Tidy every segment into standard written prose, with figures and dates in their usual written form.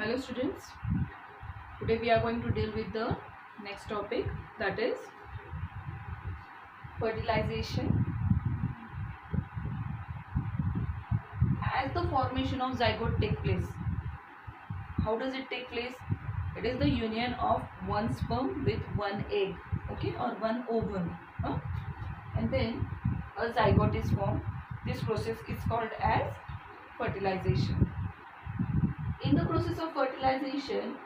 Hello students, today we are going to deal with the next topic, that is fertilization. As the formation of zygote take place, how does it take place? It is the union of one sperm with one egg, okay, or one ovum, and then a zygote is formed. This process is called as fertilization. In the process of fertilization,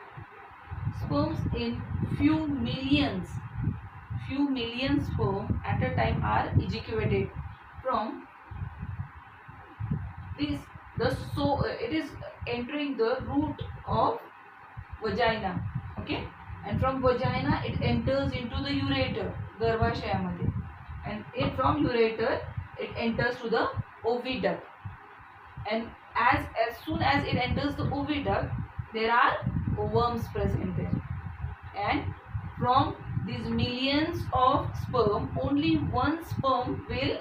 sperms in few million sperm at a time are ejaculated from this it is entering the root of vagina, okay, and from vagina it enters into the ureter, गर्भाशयामध्ये, and from ureter it enters to the oviduct, and as soon as it enters the oviduct there are worms present there, and from these millions of sperm only one sperm will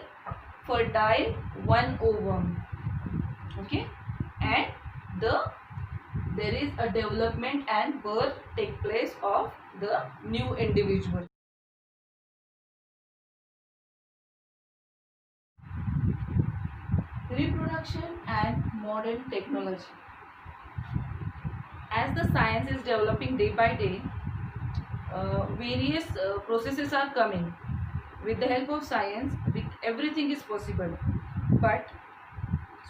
fertile one ovum, okay, and there is a development and birth take place of the new individual. Reproduction and modern technology. As the science is developing day by day, various processes are coming. With the help of science, everything is possible. But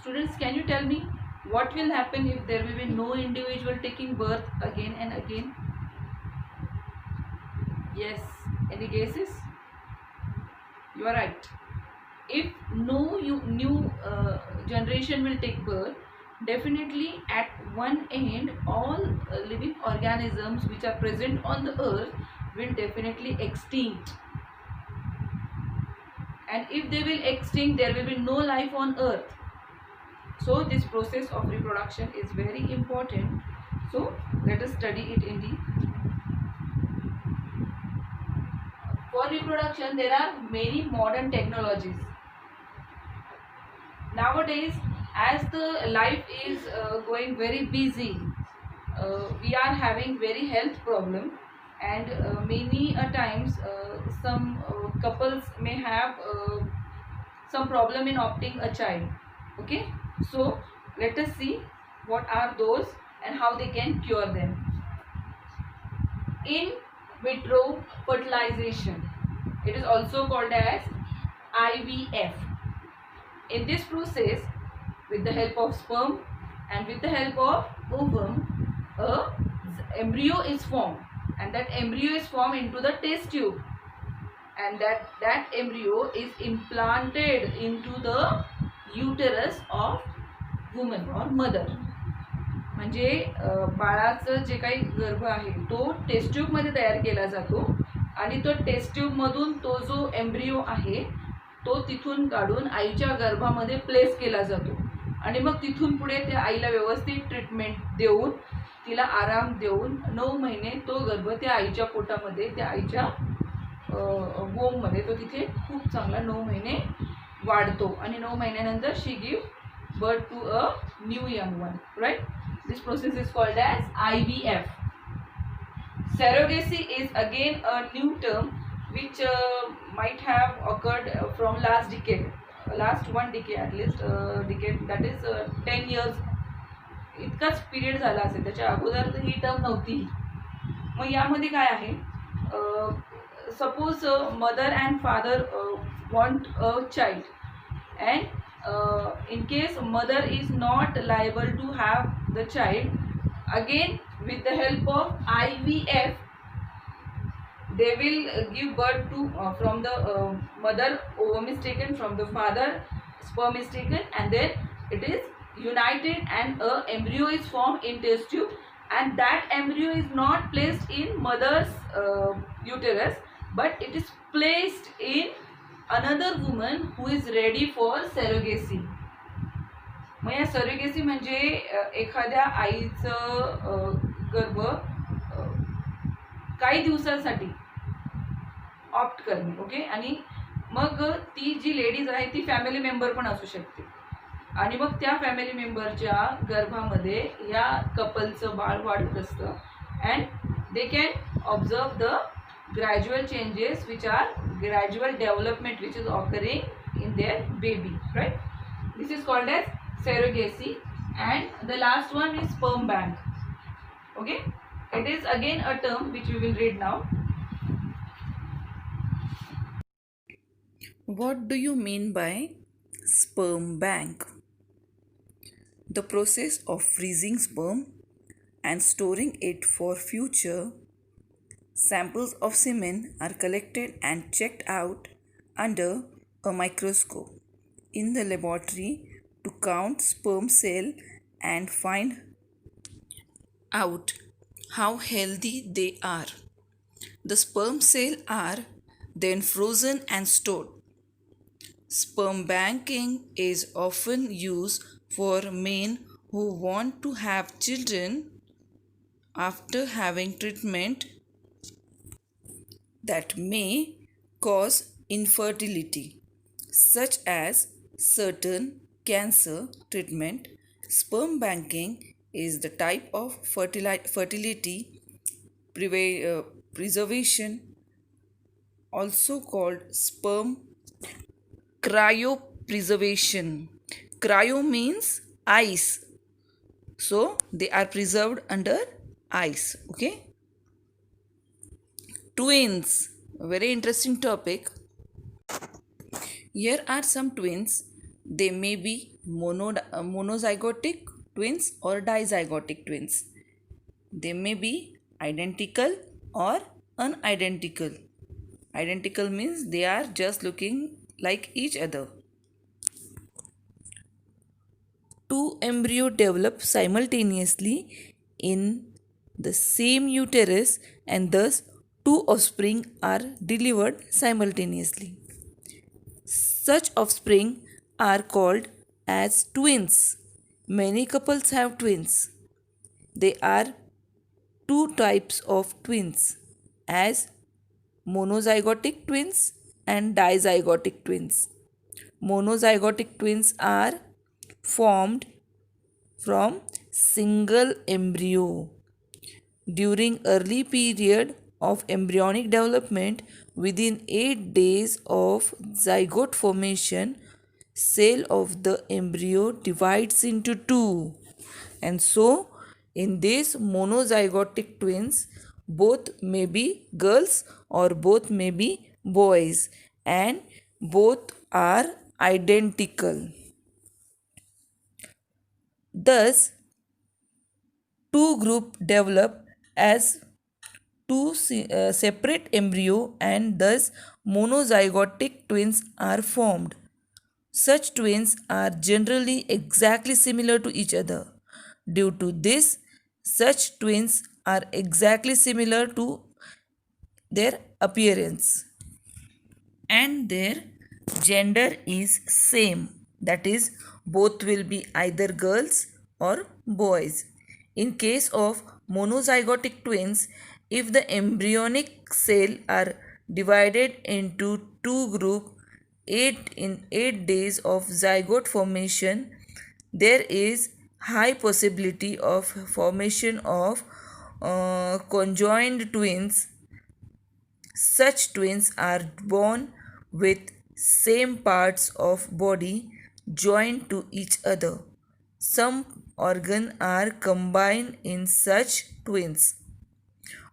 students, can you tell me what will happen if there will be no individual taking birth again and again? Yes, any guesses? You are right. If no new generation will take birth, definitely at one end all living organisms which are present on the earth will definitely extinct, and if they will extinct there will be no life on earth. So this process of reproduction is very important, so let us study it in deep. For reproduction there are many modern technologies. Nowadays, as the life is going very busy, we are having very health problem, and many a times some couples may have some problem in opting a child, okay. So let us see what are those and how they can cure them. In vitro fertilization, it is also called as IVF. In this process, with the help of sperm and with the help of ovum, a embryo is formed, and that embryo is formed into the test tube, and that embryo is implanted into the uterus of woman or mother. म्हणजे बाळाचं जे काही गर्भ आहे तो test tube मध्ये तयार केला जातो, आणि तो टेस्ट ट्यूब मधून तो जो एम्ब्रियो आहे तो तिथून काढून आईच्या गर्भामध्ये प्लेस केला जातो, आणि मग तिथून पुढे त्या आईला व्यवस्थित ट्रीटमेंट देऊन तिला आराम देऊन 9 महिने तो गर्भ त्या आईच्या पोटामध्ये, त्या आईच्या वोम मध्ये तो तिथे खूप चांगला 9 महिने वाढतो, आणि 9 महिन्यानंतर she give birth to a new young one, right. This process is called as IVF. Surrogacy is again a new term which might have occurred from last one decade at least, decade, that is 10 years इतकाच period झाला असेल, त्याच्या अगोदर तर ही term नव्हती. मग यामध्ये काय आहे, suppose mother and father want a child, and in case mother is not liable to have the child, again with the help of IVF they will give birth to from the mother ovum is taken, from the father sperm is taken, and then it is united and a embryo is formed in test tube, and that embryo is not placed in mother's uterus, but it is placed in another woman who is ready for surrogacy. मग या surrogacy म्हणजे एखाद्या आईचं गर्भ काही दिवसांसाठी opt करणे, okay, आणि मग ती जी लेडीज आहे ती फॅमिली मेंबर पण असू शकते. आणि मग त्या फॅमिली मेंबरच्या गर्भामध्ये या कपलचं बाळ वाढत असतं and they can observe the gradual changes which are gradual development which is occurring in their baby, right? This is called as surrogacy. And the last one is sperm bank. Okay, it is again a term which we will read now. What do you mean by sperm bank? The process of freezing sperm and storing it for future. Samples of semen are collected and checked out under a microscope in the laboratory to count sperm cell and find out how healthy they are. The sperm cells are then frozen and stored. Sperm banking is often used for men who want to have children after having treatment that may cause infertility, such as certain cancer treatment. Sperm banking is the type of fertility preservation, also called sperm cryopreservation. Cryo means ice, so they are preserved under ice. Okay. Twins, very interesting topic. Here are some twins. They may be monozygotic twins or dizygotic twins. They may be identical or unidentical. Identical means they are just looking like each other. Two embryos develop simultaneously in the same uterus and thus two offspring are delivered simultaneously. Such offspring are called as twins. Many couples have twins. There are two types of twins, as monozygotic twins and dizygotic twins. Monozygotic twins are formed from single embryo. During early period of embryonic development, within 8 days of zygote formation, cell of the embryo divides into two. And so, in these monozygotic twins, both may be girls or both may be boys, and both are identical. Thus, two groups develop as two separate embryo and thus monozygotic twins are formed. Such twins are generally exactly similar to each other. Due to this, such twins are exactly similar to their appearance and their gender is same, that is both will be either girls or boys. In case of monozygotic twins, if the embryonic cell are divided into two group 8 days of zygote formation, there is high possibility of formation of conjoined twins. Such twins are born with same parts of body joined to each other. Some organs are combined in such twins.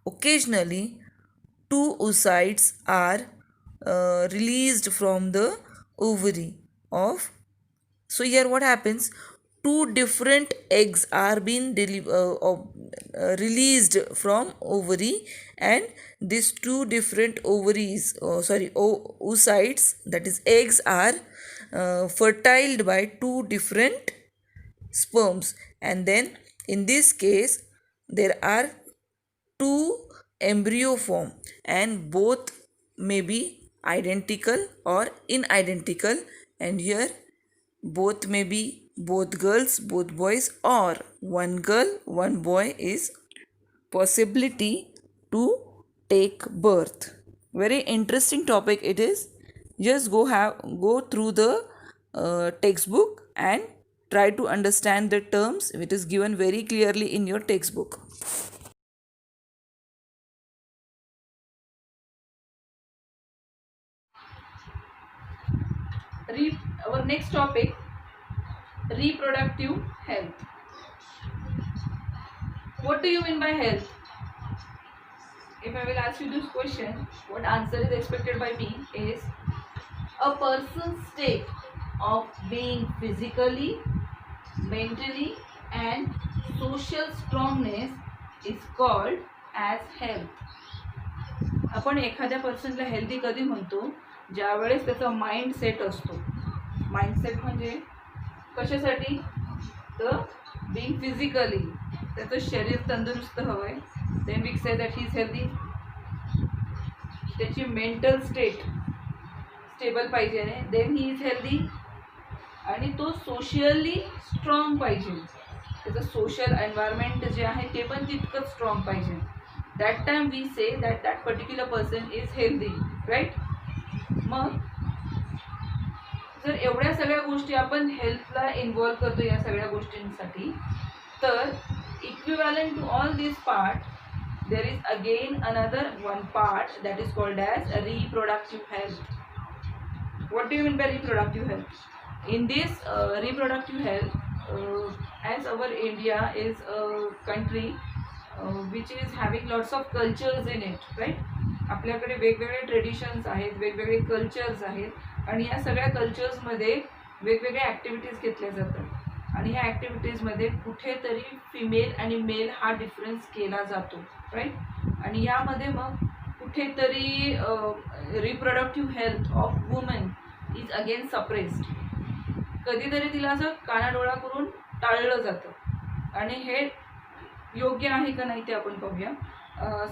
Occasionally, two oocytes are released from the ovary of. So here what happens? Two different eggs are being released from ovary, and these two different oocytes, that is eggs, are fertilized by two different sperms, and then in this case there are two embryo form and both may be identical or inidentical, and here both may be both girls, both boys, or one girl, one boy is possibility to take birth. Very interesting topic it is. Just go through the textbook and try to understand the terms. It is given very clearly in your textbook. Our next topic, reproductive health. What do you mean by health? If I will ask you this question, what answer is expected by me is a person's state of being physically, mentally and social strongness is called as health. आपण एखाद्या पर्सनला healthy कधी म्हणतो, ज्यावेळेस त्याचा mind set असतो. Mindset म्हणजे कशासाठी? तर बीइंग फिजिकली, त्याचं शरीर तंदुरुस्त हवं आहे. Then we say that he is healthy. त्याची मेंटल स्टेट स्टेबल पाहिजे, देन ही इज हेल्दी. आणि तो सोशली स्ट्रॉंग पाहिजे, त्याचं सोशल एन्व्हायरमेंट जे आहे ते पण तितकंच स्ट्रॉंग पाहिजे. That time we say that that particular person is healthy, right. मग जर एवढ्या सगळ्या गोष्टी आपण हेल्थला इन्व्हॉल्व करतो या सगळ्या गोष्टींसाठी, तर equivalent to all this part there is again another one part that is called as reproductive health. What do you mean by reproductive health? In this reproductive health, as our India is a country which is having lots of cultures in it, right? आपल्याकडे वेगवेगळे traditions आहेत, वेगवेगळे cultures आहेत, आणि या सगळ्या कल्चर्समध्ये वेगवेगळ्या activities घेतल्या जातात. आणि ह्या ॲक्टिव्हिटीजमध्ये कुठेतरी फिमेल आणि मेल हा डिफरन्स केला जातो, राईट. आणि यामध्ये मग कुठेतरी reproductive health of woman is again suppressed. कधीतरी तिला असं कानाडोळा करून टाळलं जातं. आणि हे योग्य आहे का नाही ते आपण पाहूया.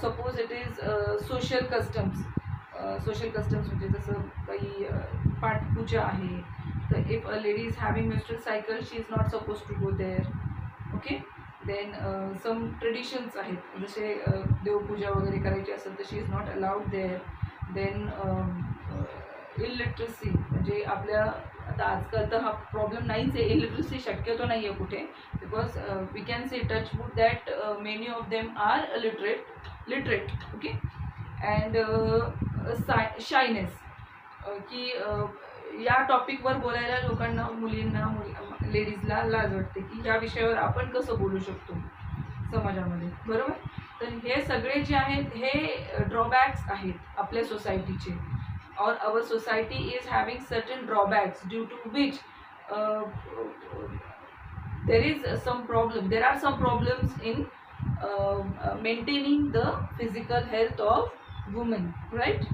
Suppose it is social customs. Social customs म्हणजे जसं काही पाठपूजा आहे, तर if a lady is having menstrual cycle, she is not suppose to go there. Okay. Then some traditions आहेत, जसे देवपूजा वगैरे करायची असेल तर she is not allowed there. Then illiteracy म्हणजे आपल्या आता आजकाल तर हा प्रॉब्लेम नाहीच आहे, इलिटरसी शक्यतो नाही आहे कुठे, because we can say touch wood that many of them are literate. Okay. And shyness, की या टॉपिकवर बोलायला लोकांना, मुलींना, लेडीजला लाज वाटते की या विषयावर आपण कसं बोलू शकतो समाजामध्ये, बरोबर. तर हे सगळे जे आहेत हे ड्रॉबॅक्स आहेत आपल्या सोसायटीचे. or our society is having certain drawbacks due to which there are some problems in maintaining the physical health of women, right.